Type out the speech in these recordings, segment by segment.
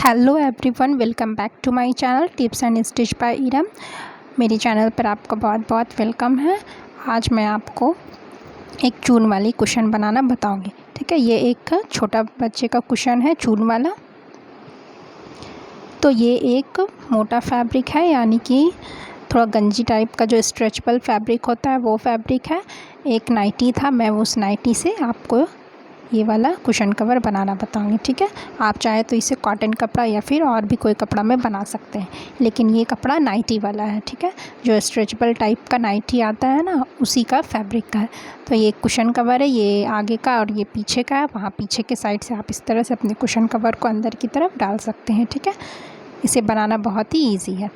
Hello everyone, welcome back to my channel tips and stitch by Iram. मेरे channel पर आपका बहुत बहुत वेलकम है। आज मैं आपको एक चून वाली कुशन बनाना बताऊंगी। ठीक है, ये एक छोटा बच्चे का कुशन है चून वाला। तो ये एक मोटा फैब्रिक है, यानी कि थोड़ा गंजी टाइप का जो स्ट्रेचबल फैब्रिक होता है वो फैब्रिक है। एक नाइटी था, मैं उस नाइटी से आपको ये वाला कुशन कवर बनाना बताऊंगी। ठीक है, आप चाहे तो इसे कॉटन कपड़ा या फिर और भी कोई कपड़ा में बना सकते हैं, लेकिन ये कपड़ा नाइटी वाला है। ठीक है, जो स्ट्रेचबल टाइप का नाइटी आता है ना, उसी का फैब्रिक का है। तो ये कुशन कवर है, ये आगे का और ये पीछे का है। वहाँ पीछे के साइड से आप इस तरह से अपने कुशन कवर को अंदर की तरफ डाल सकते हैं। ठीक है, इसे बनाना बहुत ही ईजी है,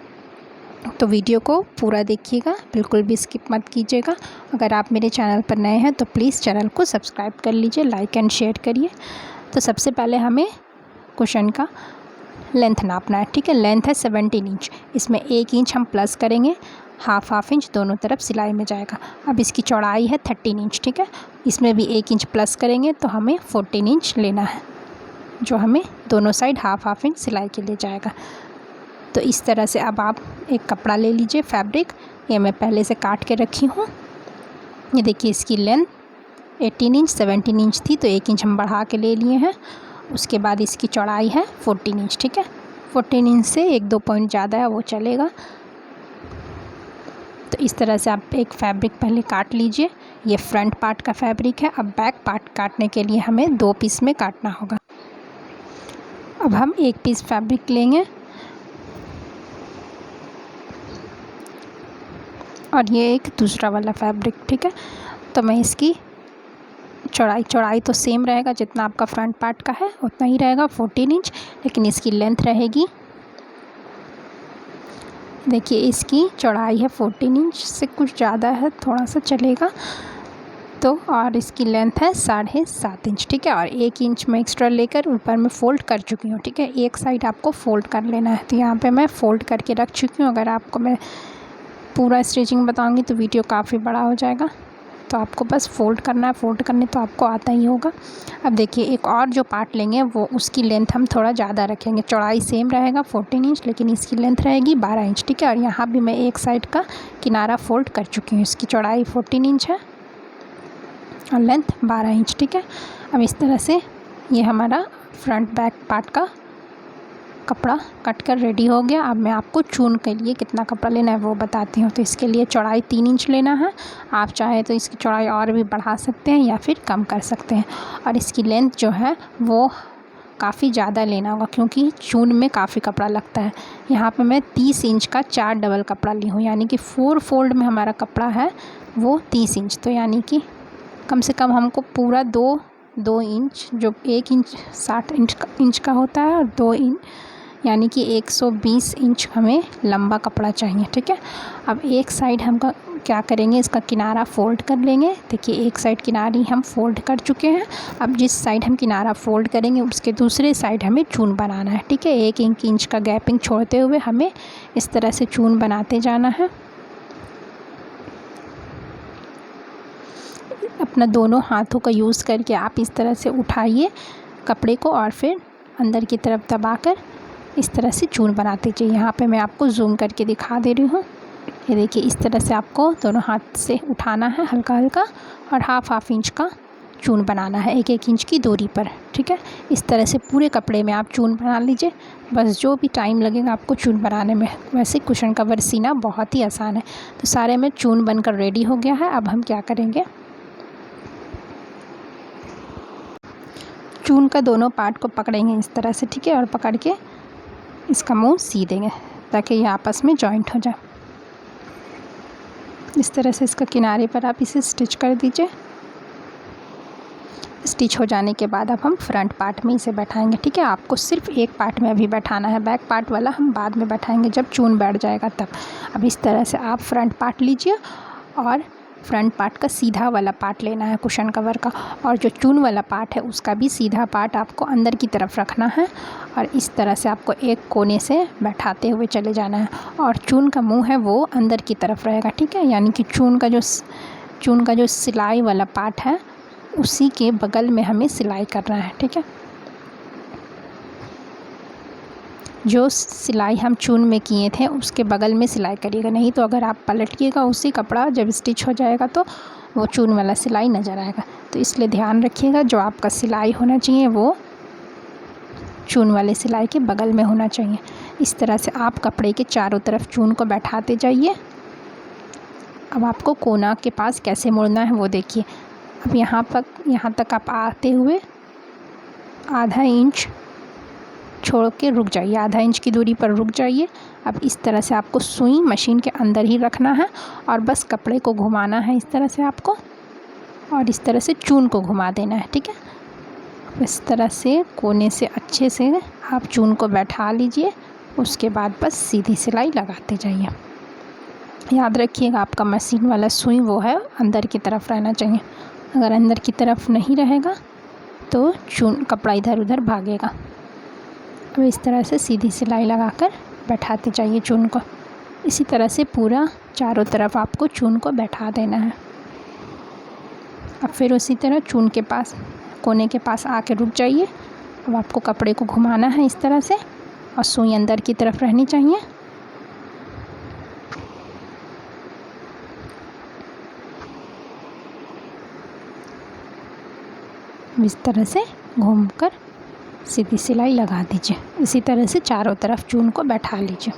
तो वीडियो को पूरा देखिएगा, बिल्कुल भी स्किप मत कीजिएगा। अगर आप मेरे चैनल पर नए हैं तो प्लीज़ चैनल को सब्सक्राइब कर लीजिए, लाइक एंड शेयर करिए। तो सबसे पहले हमें कुशन का लेंथ नापना है। ठीक है, लेंथ है 17 इंच। इसमें 1 इंच हम प्लस करेंगे, हाफ इंच दोनों तरफ सिलाई में जाएगा। अब इसकी चौड़ाई है 13 इंच। ठीक है, इसमें भी 1 इंच प्लस करेंगे तो हमें 14 इंच लेना है, जो हमें दोनों साइड हाफ इंच सिलाई के लिए जाएगा। तो इस तरह से अब आप एक कपड़ा ले लीजिए, फैब्रिक। ये मैं पहले से काट के रखी हूँ। ये देखिए, इसकी लेंथ 18 इंच 17 इंच थी, तो 1 इंच हम बढ़ा के ले लिए हैं। उसके बाद इसकी चौड़ाई है 14 इंच। ठीक है, 14 इंच से 1-2 पॉइंट ज़्यादा है वो चलेगा। तो इस तरह से आप एक फैब्रिक पहले काट लीजिए। ये फ्रंट पार्ट का फैब्रिक है। अब बैक पार्ट काटने के लिए हमें 2 पीस में काटना होगा। अब हम 1 पीस फैब्रिक लेंगे और ये एक दूसरा वाला फैब्रिक। ठीक है, तो मैं इसकी चौड़ाई तो सेम रहेगा, जितना आपका फ्रंट पार्ट का है उतना ही रहेगा 14 इंच, लेकिन इसकी लेंथ रहेगी, देखिए इसकी चौड़ाई है 14 इंच से कुछ ज़्यादा है, थोड़ा सा चलेगा। तो और इसकी लेंथ है 7.5 इंच। ठीक है, और 1 इंच में एक्स्ट्रा लेकर ऊपर में फ़ोल्ड कर चुकी हूँ। ठीक है, एक साइड आपको फ़ोल्ड कर लेना है, तो यहाँ पे मैं फ़ोल्ड करके रख चुकी हूँ। अगर आपको मैं पूरा स्टिचिंग बताऊंगी तो वीडियो काफ़ी बड़ा हो जाएगा, तो आपको बस फ़ोल्ड करना है। फ़ोल्ड करने तो आपको आता ही होगा। अब देखिए, एक और जो पार्ट लेंगे वो उसकी लेंथ हम थोड़ा ज़्यादा रखेंगे। चौड़ाई सेम रहेगा 14 इंच, लेकिन इसकी लेंथ रहेगी 12 इंच। ठीक है, और यहाँ भी मैं एक साइड का किनारा फ़ोल्ड कर चुकी हूँ। इसकी चौड़ाई 14 इंच है और लेंथ 12 इंच। ठीक है, अब इस तरह से ये हमारा फ्रंट बैक पार्ट का कपड़ा कट कर रेडी हो गया। अब मैं आपको चून के लिए कितना कपड़ा लेना है वो बताती हूँ। तो इसके लिए चौड़ाई 3 इंच लेना है। आप चाहे तो इसकी चौड़ाई और भी बढ़ा सकते हैं या फिर कम कर सकते हैं। और इसकी लेंथ जो है वो काफ़ी ज़्यादा लेना होगा, क्योंकि चून में काफ़ी कपड़ा लगता है। यहाँ पे मैं 30 इंच का 4 डबल कपड़ा ली हूँ, यानी कि 4 फोल्ड में हमारा कपड़ा है वो 30 इंच। तो यानी कि कम से कम हमको पूरा 2 इंच, जो 1 इंच 60 इंच का होता है, और 2 इंच यानी कि 120 इंच हमें लंबा कपड़ा चाहिए। ठीक है, अब एक साइड हम क्या करेंगे, इसका किनारा फ़ोल्ड कर लेंगे। देखिए, एक साइड किनारी हम फ़ोल्ड कर चुके हैं। अब जिस साइड हम किनारा फ़ोल्ड करेंगे उसके दूसरे साइड हमें चून बनाना है। ठीक है, 1 इंच का गैपिंग छोड़ते हुए हमें इस तरह से चून बनाते जाना है। अपना दोनों हाथों का यूज़ करके आप इस तरह से उठाइए कपड़े को और फिर अंदर की तरफ दबाकर इस तरह से चून बनाते जाइए। यहाँ पे मैं आपको जूम करके दिखा दे रही हूँ। ये देखिए, इस तरह से आपको दोनों हाथ से उठाना है हल्का हल्का, और हाफ इंच का चून बनाना है 1 इंच की दूरी पर। ठीक है, इस तरह से पूरे कपड़े में आप चून बना लीजिए। बस जो भी टाइम लगेगा आपको चून बनाने में। वैसे कुशन कवर सीना बहुत ही आसान है। तो सारे में चून बनकर रेडी हो गया है। अब हम क्या करेंगे, चून का दोनों पार्ट को पकड़ेंगे इस तरह से। ठीक है, और पकड़ के इसका मुंह सी देंगे ताकि ये आपस में जॉइंट हो जाए। इस तरह से इसका किनारे पर आप इसे स्टिच कर दीजिए। स्टिच हो जाने के बाद अब हम फ्रंट पार्ट में इसे बैठाएंगे। ठीक है, आपको सिर्फ एक पार्ट में अभी बैठाना है, बैक पार्ट वाला हम बाद में बैठाएंगे जब चून बैठ जाएगा तब। अब इस तरह से आप फ्रंट पार्ट लीजिए, और फ्रंट पार्ट का सीधा वाला पार्ट लेना है कुशन कवर का, और जो चून वाला पार्ट है उसका भी सीधा पार्ट आपको अंदर की तरफ रखना है। और इस तरह से आपको एक कोने से बैठाते हुए चले जाना है, और चून का मुंह है वो अंदर की तरफ रहेगा। ठीक है, यानी कि चून का जो सिलाई वाला पार्ट है उसी के बगल में हमें सिलाई करना है। ठीक है, जो सिलाई हम चून में किए थे उसके बगल में सिलाई करिएगा, नहीं तो अगर आप पलटिएगा उसी कपड़ा जब स्टिच हो जाएगा तो वो चून वाला सिलाई नज़र आएगा। तो इसलिए ध्यान रखिएगा जो आपका सिलाई होना चाहिए वो चून वाले सिलाई के बगल में होना चाहिए। इस तरह से आप कपड़े के चारों तरफ चून को बैठाते जाइए। अब आपको कोना के पास कैसे मोड़ना है वो देखिए। अब यहाँ तक आप आते हुए आधा इंच छोड़ के रुक जाइए, आधा इंच की दूरी पर रुक जाइए। अब इस तरह से आपको सुई मशीन के अंदर ही रखना है और बस कपड़े को घुमाना है इस तरह से आपको, और इस तरह से चून को घुमा देना है, ठीक है। इस तरह से कोने से अच्छे से आप चून को बैठा लीजिए। उसके बाद बस सीधी सिलाई लगाते जाइए। याद रखिएगा आपका मशीन वाला सुई वो है अंदर की तरफ रहना चाहिए। अगर अंदर की तरफ नहीं रहेगा तो चून कपड़ा इधर उधर भागेगा। अब इस तरह से सीधी सिलाई लगाकर बैठाते जाइए चून को। इसी तरह से पूरा चारों तरफ आपको चून को बैठा देना है। अब फिर उसी तरह चून के पास कोने के पास आके रुक जाइए। अब आपको कपड़े को घुमाना है इस तरह से और सुई अंदर की तरफ रहनी चाहिए। इस तरह से घूमकर सीधी सिलाई लगा दीजिए। इसी तरह से चारों तरफ चून को बैठा लीजिए।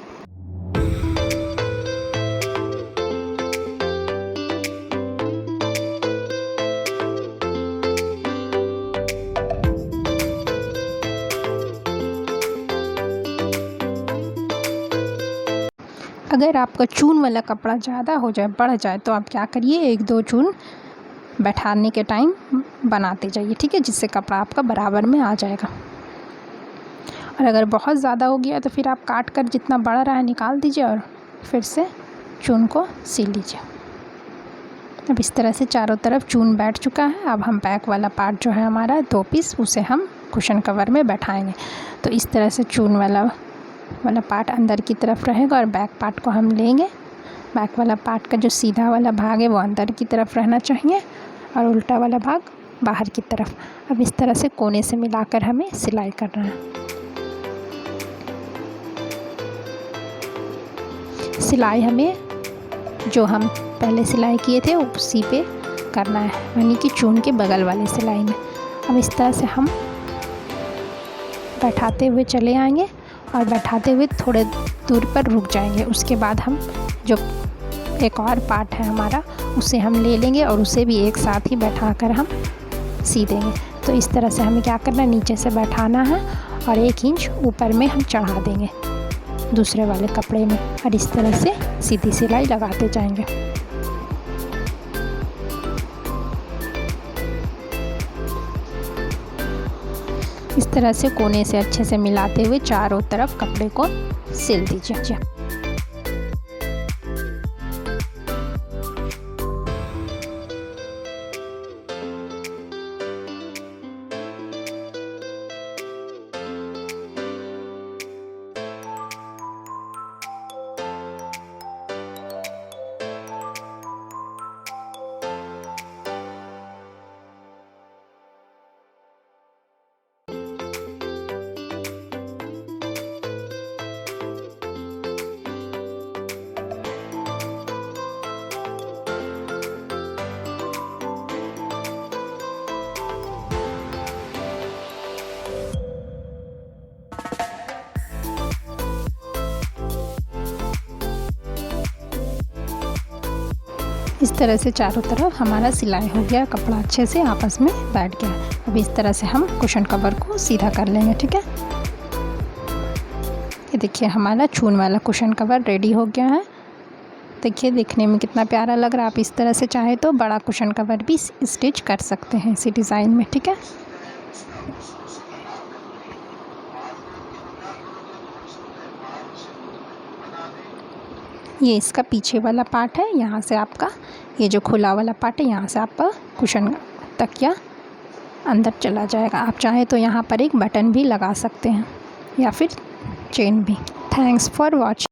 अगर आपका चून वाला कपड़ा ज़्यादा हो जाए, बढ़ जाए, तो आप क्या करिए, 1-2 चून बैठाने के टाइम बनाते जाइए, ठीक है, जिससे कपड़ा आपका बराबर में आ जाएगा। और अगर बहुत ज़्यादा हो गया तो फिर आप काट कर जितना बढ़ रहा है निकाल दीजिए और फिर से चून को सिल लीजिए। अब इस तरह से चारों तरफ चून बैठ चुका है। अब हम बैक वाला पार्ट जो है हमारा 2 पीस, उसे हम कुशन कवर में बैठाएंगे। तो इस तरह से चून वाला पार्ट अंदर की तरफ रहेगा और बैक पार्ट को हम लेंगे। बैक वाला पार्ट का जो सीधा वाला भाग है वो अंदर की तरफ रहना चाहिए और उल्टा वाला भाग बाहर की तरफ। अब इस तरह से कोने से मिलाकर हमें सिलाई करना है। सिलाई हमें जो हम पहले सिलाई किए थे उसी पे करना है, यानी कि चून के बगल वाले सिलाई में। अब इस तरह से हम बैठाते हुए चले आएंगे और बैठाते हुए थोड़े दूर पर रुक जाएंगे। उसके बाद हम जो एक और पार्ट है हमारा उसे हम ले लेंगे और उसे भी एक साथ ही बैठाकर हम सी देंगे। तो इस तरह से हमें क्या करना है, नीचे से बैठाना है और 1 इंच ऊपर में हम चढ़ा देंगे दूसरे वाले कपड़े में और इस तरह से सीधी सिलाई लगाते जाएंगे। इस तरह से कोने से अच्छे से मिलाते हुए चारों तरफ कपड़े को सिल दीजिए। इस तरह से चारों तरफ हमारा सिलाई हो गया, कपड़ा अच्छे से आपस में बैठ गया। अब इस तरह से हम कुशन कवर को सीधा कर लेंगे, ठीक है। ये देखिए हमारा चून वाला कुशन कवर रेडी हो गया है। देखिए दिखने में कितना प्यारा लग रहा है। आप इस तरह से चाहे तो बड़ा कुशन कवर भी स्टिच कर सकते हैं इसी डिज़ाइन में, ठीक है। ये इसका पीछे वाला पार्ट है, यहाँ से आपका ये जो खुला वाला पार्ट है यहाँ से आपका कुशन तकिया अंदर चला जाएगा। आप चाहे तो यहाँ पर एक बटन भी लगा सकते हैं या फिर चेन भी। Thanks for watching.